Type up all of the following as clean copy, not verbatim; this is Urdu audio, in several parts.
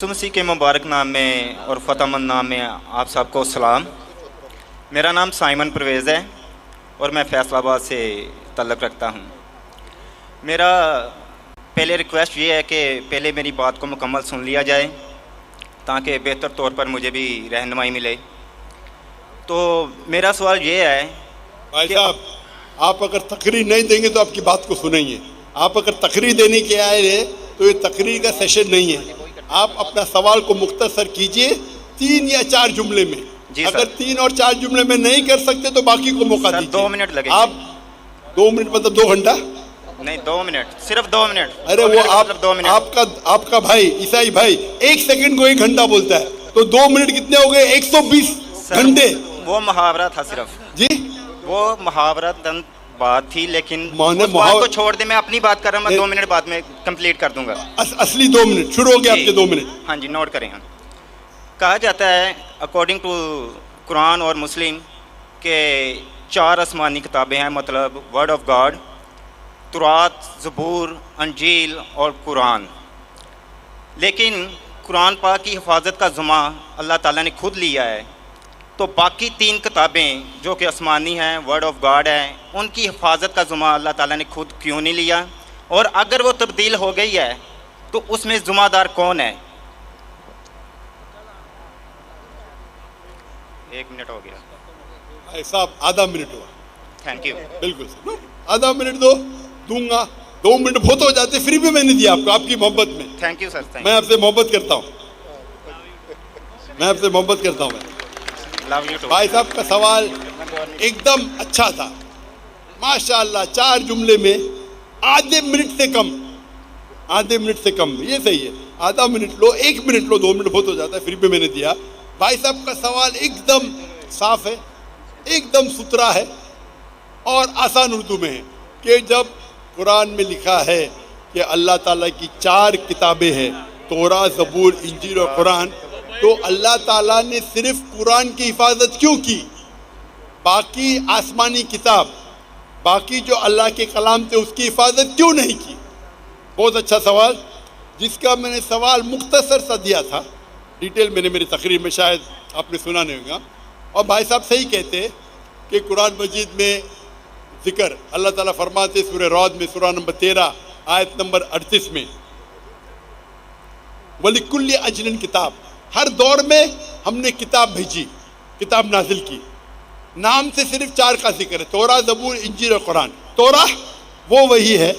مسیح کے مبارک نام میں اور فتح مند نام میں آپ سب کو سلام۔ میرا نام سائمن پرویز ہے اور میں فیصل آباد سے تعلق رکھتا ہوں۔ میرا پہلے ریکویسٹ یہ ہے کہ پہلے میری بات کو مکمل سن لیا جائے تاکہ بہتر طور پر مجھے بھی رہنمائی ملے۔ تو میرا سوال یہ ہے بھائی صاحب، آپ اگر تقریر نہیں دیں گے تو آپ کی بات کو سنیں گے۔ آپ اگر تقریر دینے کے آئے ہیں تو یہ تقریر کا سیشن نہیں ہے۔ آپ اپنا سوال کو مختصر کیجئے 3 یا 4 جملے میں۔ اگر 3 اور 4 جملے میں نہیں کر سکتے تو باقی کو موقع دیجئے۔ 2 منٹ لگے۔ آپ 2 منٹ مطلب 2 گھنٹہ؟ نہیں، 2 منٹ، صرف 2 منٹ۔ ارے وہ آپ کا بھائی عیسائی بھائی 1 سیکنڈ کو 1 گھنٹہ بولتا ہے، تو 2 منٹ کتنے ہو گئے؟ 120 گھنٹے۔ وہ محاورہ تھا صرف جی، وہ محاورہ بات تھی، لیکن اس بات کو چھوڑ دے، میں اپنی بات کر رہا ہوں، میں 2 منٹ بعد میں کمپلیٹ کر دوں گا۔ اصلی 2 منٹ شروع ہو گیا آپ کے 2 منٹ۔ ہاں جی، نوٹ کریں۔ کہا جاتا ہے اکارڈنگ ٹو قرآن اور مسلم کہ 4 آسمانی کتابیں ہیں، مطلب ورڈ آف گاڈ، تورات، زبور، انجیل اور قرآن۔ لیکن قرآن پاک کی حفاظت کا ذمہ اللہ تعالیٰ نے خود لیا ہے، تو باقی 3 کتابیں جو کہ آسمانی ہیں، ورڈ آف گاڈ ہیں، ان کی حفاظت کا ذمہ اللہ تعالیٰ نے خود کیوں نہیں لیا؟ اور اگر وہ تبدیل ہو گئی ہے تو اس میں ذمہ دار کون ہے؟ 1 منٹ ہو گیا بھائی صاحب، آدھا منٹ ہوا۔ Thank you. بالکل سر، آدھا منٹ دوں گا۔ 2 منٹ بہت ہو جاتے، فری بھی میں نے دیا آپ کو، آپ کی محبت میں۔ Thank you sir. میں آپ سے محبت کرتا ہوں، بھائی صاحب کا سوال ایک دم اچھا تھا، ماشاءاللہ۔ 4 جملے میں آدھے منٹ سے کم، یہ صحیح ہے۔ آدھا منٹ لو، 1 منٹ لو، 2 منٹ بہت ہو جاتا ہے، فری بھی میں نے دیا۔ بھائی صاحب کا سوال ایک دم صاف ہے، ایک دم ستھرا ہے اور آسان اردو میں ہے کہ جب قرآن میں لکھا ہے کہ اللہ تعالیٰ کی 4 کتابیں ہیں، تورات، زبور، انجیل اور قرآن، تو اللہ تعالیٰ نے صرف قرآن کی حفاظت کیوں کی؟ باقی آسمانی کتاب، باقی جو اللہ کے کلام تھے، اس کی حفاظت کیوں نہیں کی؟ بہت اچھا سوال، جس کا میں نے سوال مختصر سا دیا تھا، ڈیٹیل میں نے میری تقریر میں شاید آپ نے سنا نہیں ہوگا۔ اور بھائی صاحب صحیح کہتے کہ قرآن مجید میں ذکر اللہ تعالیٰ فرماتے سورہ رعد میں، سورہ نمبر 13 آیت نمبر 38 میں، وَلِكُلِّ أَجْلٍ کتاب، ہر دور میں ہم نے کتاب بھیجی، کتاب نازل کی۔ نام سے صرف 4 کا ذکر ہے، تورات، زبور، انجیل اور قرآن۔ تورات وہ وہی ہے،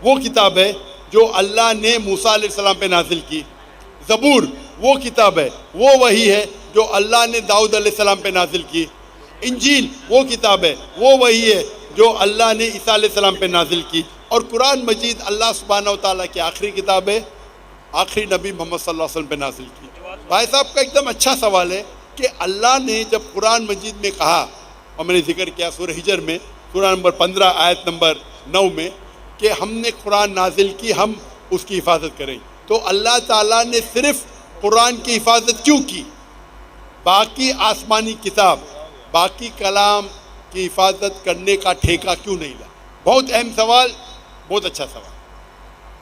وہ کتاب ہے جو اللہ نے موسیٰ علیہ السلام پہ نازل کی۔ زبور وہ کتاب ہے، وہ وہی ہے جو اللہ نے داؤد علیہ السلام پہ نازل کی۔ انجیل وہ کتاب ہے، وہ وہی ہے جو اللہ نے عیسیٰ علیہ السلام پہ نازل کی۔ اور قرآن مجید اللہ سبحانہ و تعالیٰ کی آخری کتاب ہے، آخری نبی محمد صلی اللہ علیہ وسلم پہ نازل کی۔ بھائی صاحب کا ایک دم اچھا سوال ہے کہ اللہ نے جب قرآن مجید میں کہا، اور میں نے ذکر کیا سورہ ہجر میں، سورہ نمبر 15 آیت نمبر 9 میں، کہ ہم نے قرآن نازل کی، ہم اس کی حفاظت کریں، تو اللہ تعالیٰ نے صرف قرآن کی حفاظت کیوں کی؟ باقی آسمانی کتاب، باقی کلام کی حفاظت کرنے کا ٹھیکہ کیوں نہیں لا؟ بہت اہم سوال، بہت اچھا سوال۔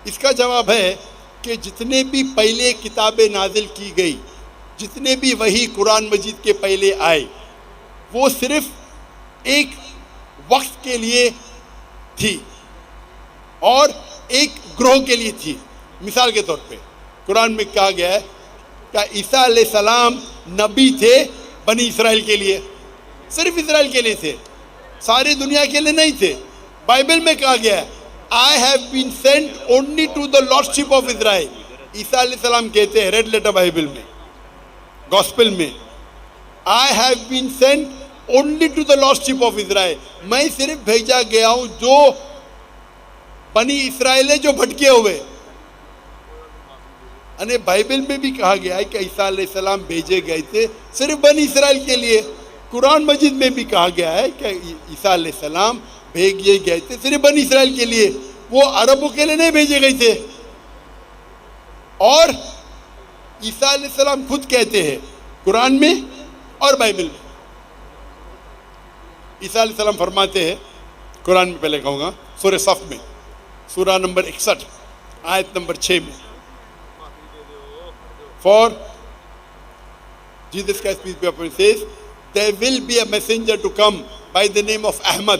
اس کا جواب ہے کہ جتنے بھی پہلے کتابیں نازل کی گئی، جتنے بھی وحی قرآن مجید کے پہلے آئے، وہ صرف ایک وقت کے لیے تھی اور ایک گروہ کے لیے تھی۔ مثال کے طور پہ قرآن میں کہا گیا ہے کہ عیسیٰ علیہ السلام نبی تھے بنی اسرائیل کے لیے، صرف اسرائیل کے لیے تھے، ساری دنیا کے لیے نہیں تھے۔ بائبل میں کہا گیا ہے I have been sent only to the lordship of Israel۔ عیسیٰ علیہ السلام کہتے ہیں ریڈ لیٹر بائبل میں، گوسپل میں، I have been sent only to the lordship of Israel۔ میں صرف بھیجا گیا ہوں جو بنی اسرائیل ہے، جو بھٹکے ہوئے۔ یعنی بائبل میں بھی کہا گیا ہے کہ عیسیٰ علیہ السلام بھیجے گئے تھے صرف بنی اسرائیل کے لیے۔ قرآن مجید میں بھی کہا گیا ہے کہ عیسیٰ علیہ السلام بھیجے گئے تھے صرف بنی اسرائیل کے لیے، وہ عربوں کے لیے نہیں بھیجے گئے تھے۔ اور عیسیٰ علیہ السلام خود کہتے ہیں قرآن میں اور بائبل میں، عیسیٰ علیہ السلام فرماتے ہیں قرآن میں، پہلے کہوں گا سورہ صف میں، سورہ نمبر 61 آیت نمبر 6 میں، For Jesus Christ, peace be upon him, says, there will be a messenger to come by the name of Ahmad.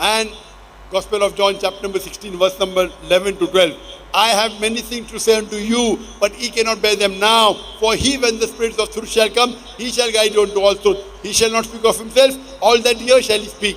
and Gospel of John chapter number 16 verse number 11 to 12. I have many things to say unto you, but ye cannot bear them now. For he, when the Spirit of truth shall come, he shall guide you unto all truth. He shall not speak of himself, all that he hears shall he speak.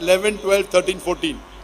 11, 12, 13, 14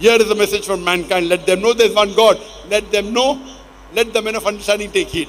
Here is the message for mankind. Let them know there is one God. Let them know. Let the men of understanding take heed.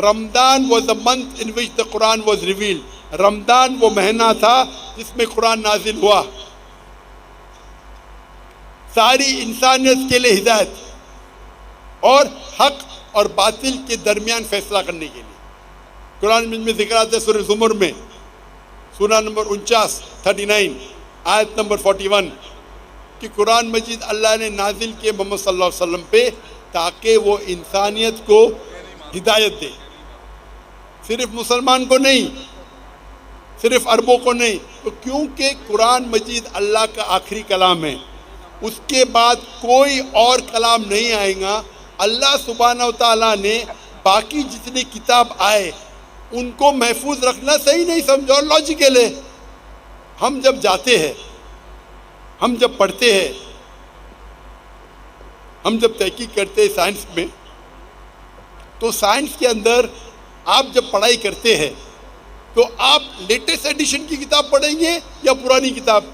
Ramadan was the month in which the Quran was revealed. رمضان وہ مہینہ تھا جس میں قرآن نازل ہوا، ساری انسانیت کے لیے ہدایت اور حق اور باطل کے درمیان فیصلہ کرنے کے لیے۔ قرآن میں ذکر آتا ہے سورہ زمر میں، سورہ نمبر 39 آیت نمبر 41 کہ قرآن مجید اللہ نے نازل کیے محمد صلی اللہ علیہ وسلم پہ تاکہ وہ انسانیت کو ہدایت دے، صرف مسلمان کو نہیں، صرف عربوں کو نہیں۔ تو کیونکہ قرآن مجید اللہ کا آخری کلام ہے، اس کے بعد کوئی اور کلام نہیں آئے گا۔ اللہ سبحانہ و تعالیٰ نے باقی جتنے کتاب آئے ان کو محفوظ رکھنا صحیح نہیں سمجھا، اور لاجیکل ہے۔ ہم جب جاتے ہیں، ہم جب پڑھتے ہیں، ہم جب تحقیق کرتے ہیں سائنس میں، تو سائنس کے اندر آپ جب پڑھائی کرتے ہیں تو آپ لیٹسٹ ایڈیشن کی کتاب پڑھیں گے یا پرانی کتاب؟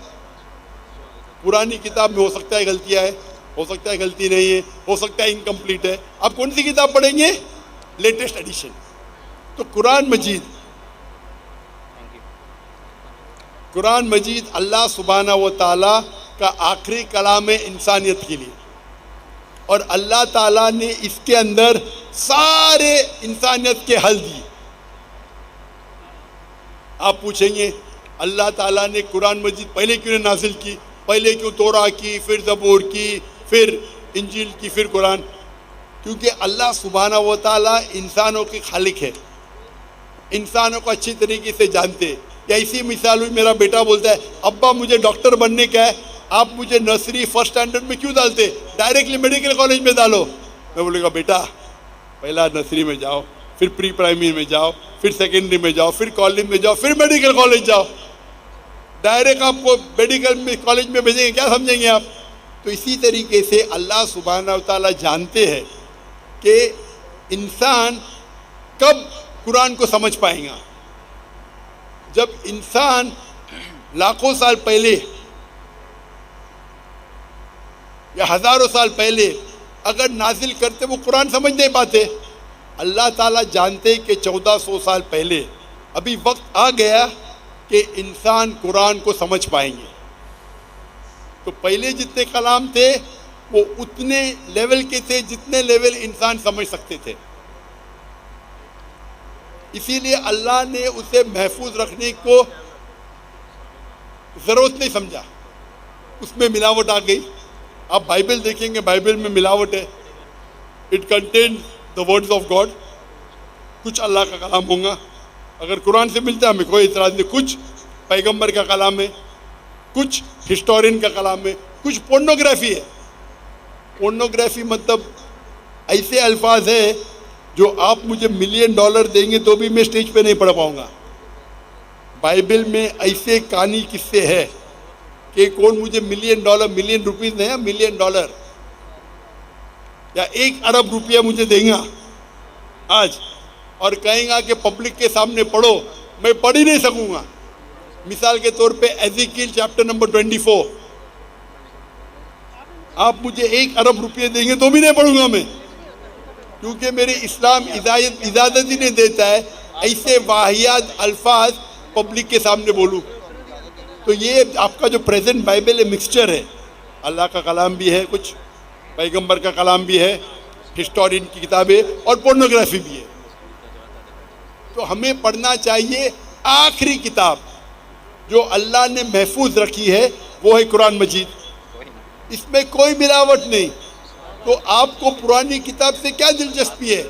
پرانی کتاب میں ہو سکتا ہے غلطیاں ہے، ہو سکتا ہے غلطی نہیں ہے، ہو سکتا ہے انکمپلیٹ ہے۔ آپ کون سی کتاب پڑھیں گے؟ Latest edition. تو قرآن مجید اللہ سبحانہ و تعالیٰ کا آخری کلام ہے انسانیت کے لیے، اور اللہ تعالیٰ نے اس کے اندر سارے انسانیت کے حل دیے۔ آپ پوچھیں گے اللہ تعالیٰ نے قرآن مجید پہلے کیوں نے نازل کی؟ پہلے کیوں تورا کی، پھر زبور کی، پھر انجیل کی، پھر قرآن؟ کیونکہ اللہ سبحانہ و تعالیٰ انسانوں کے خالق ہے، انسانوں کو اچھی طریقے سے جانتے۔ یا اسی مثال ہوئی، میرا بیٹا بولتا ہے ابا مجھے ڈاکٹر بننے کا ہے، آپ مجھے نرسری فرسٹ اسٹینڈرڈ میں کیوں ڈالتے، ڈائریکٹلی میڈیکل کالج میں ڈالو۔ میں بولے گا بیٹا پہلا نرسری میں جاؤ، پھر پری پرائمری میں جاؤ، پھر سیکنڈری میں جاؤ، پھر کالج میں جاؤ، پھر میڈیکل کالج جاؤ۔ ڈائریکٹ آپ کو میڈیکل کالج میں بھیجیں گے، کیا سمجھیں گے آپ؟ تو اسی طریقے سے اللہ سبحانہ و تعالیٰ جانتے ہیں کہ انسان کب قرآن کو سمجھ پائیں گا۔ جب انسان لاکھوں سال پہلے یا ہزاروں سال پہلے اگر نازل کرتے وہ قرآن سمجھ نہیں پاتے۔ اللہ تعالیٰ جانتے کہ 1400 سال پہلے ابھی وقت آ گیا کہ انسان قرآن کو سمجھ پائیں گے۔ تو پہلے جتنے کلام تھے وہ اتنے لیول کے تھے جتنے لیول انسان سمجھ سکتے تھے، اسی لیے اللہ نے اسے محفوظ رکھنے کو ضرورت نہیں سمجھا۔ اس میں ملاوٹ آ گئی۔ آپ بائبل دیکھیں گے، بائبل میں ملاوٹ ہے۔ It contains the words of God, کچھ اللہ کا کلام ہوگا، اگر قرآن سے ملتا ہے ہمیں کوئی اعتراض نہیں، کچھ پیغمبر کا کلام ہے، کچھ ہسٹورین کا کلام ہے، کچھ پورنوگرافی ہے۔ پورنوگرافی مطلب ایسے الفاظ ہے جو آپ مجھے $1,000,000 دیں گے تو بھی میں اسٹیج پہ نہیں پڑھ پاؤں گا۔ بائبل میں ایسے کہانی قصے ہے کہ کون مجھے $1,000,000 ملین روپیز نہیں، $1,000,000 یا 1 ارب روپیہ مجھے دیں گا آج، اور کہیں گا کہ پبلک کے سامنے پڑھو، میں پڑھ ہی نہیں سکوں گا۔ مثال کے طور پہ ایزیکیل چیپٹر نمبر 24، آپ مجھے 1 ارب روپیہ دیں گے تو بھی نہیں پڑھوں گا میں، کیونکہ میرے اسلام اجازت ہی نہیں دیتا ہے ایسے واہیات الفاظ پبلک کے سامنے بولوں۔ تو یہ آپ کا جو پریزنٹ بائبل ہے مکسچر ہے، اللہ کا کلام بھی ہے، کچھ پیغمبر کا کلام بھی ہے، ہسٹورین کی کتابیں، اور پورنوگرافی بھی ہے۔ تو ہمیں پڑھنا چاہیے آخری کتاب جو اللہ نے محفوظ رکھی ہے، وہ ہے قرآن مجید۔ اس میں کوئی ملاوٹ نہیں۔ تو آپ کو پرانی کتاب سے کیا دلچسپی ہے؟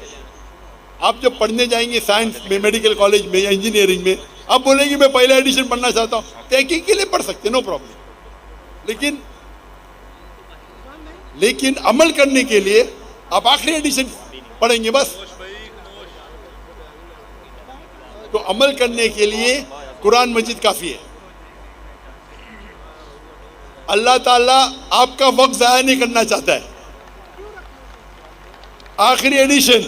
آپ جب پڑھنے جائیں گے سائنس میں، میڈیکل کالج میں یا انجینئرنگ میں، آپ بولیں گے میں پہلا ایڈیشن پڑھنا چاہتا ہوں، تحقیق کے لیے پڑھ سکتے، نو پرابلم، لیکن عمل کرنے کے لیے آپ آخری ایڈیشن پڑھیں گے بس۔ تو عمل کرنے کے لیے قرآن مجید کافی ہے۔ اللہ تعالیٰ آپ کا وقت ضائع نہیں کرنا چاہتا ہے۔ آخری ایڈیشن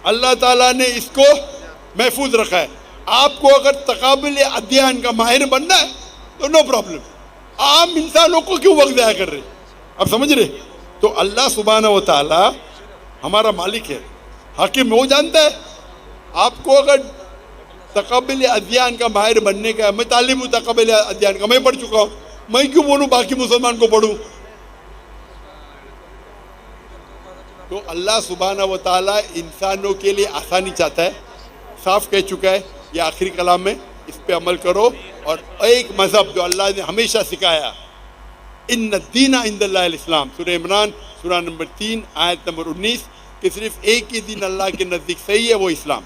اللہ تعالیٰ نے اس کو محفوظ رکھا ہے۔ آپ کو اگر تقابل ادھیان کا ماہر بننا ہے تو نو پرابلم، عام انسانوں کو کیوں وقت ضائع کر رہے؟ آپ سمجھ رہے؟ تو اللہ سبحانہ و تعالیٰ ہمارا مالک ہے، حاکم، وہ جانتا ہے۔ آپ کو اگر تقابل ادیان کا ماہر بننے کا. میں تعلیم ہوں تقابل ادیان کا, میں پڑھ چکا ہوں, میں کیوں بولوں باقی مسلمان کو پڑھوں؟ تو اللہ سبحانہ و تعالیٰ انسانوں کے لیے آسانی چاہتا ہے. صاف کہہ چکا ہے یہ آخری کلام میں, اس پہ عمل کرو. اور ایک مذہب جو اللہ نے ہمیشہ سکھایا, ان الدین عند اللہ الاسلام, سورہ عمران سورہ نمبر 3 آیت نمبر 19, کہ صرف ایک ہی دین اللہ کے نزدیک صحیح ہے, وہ اسلام.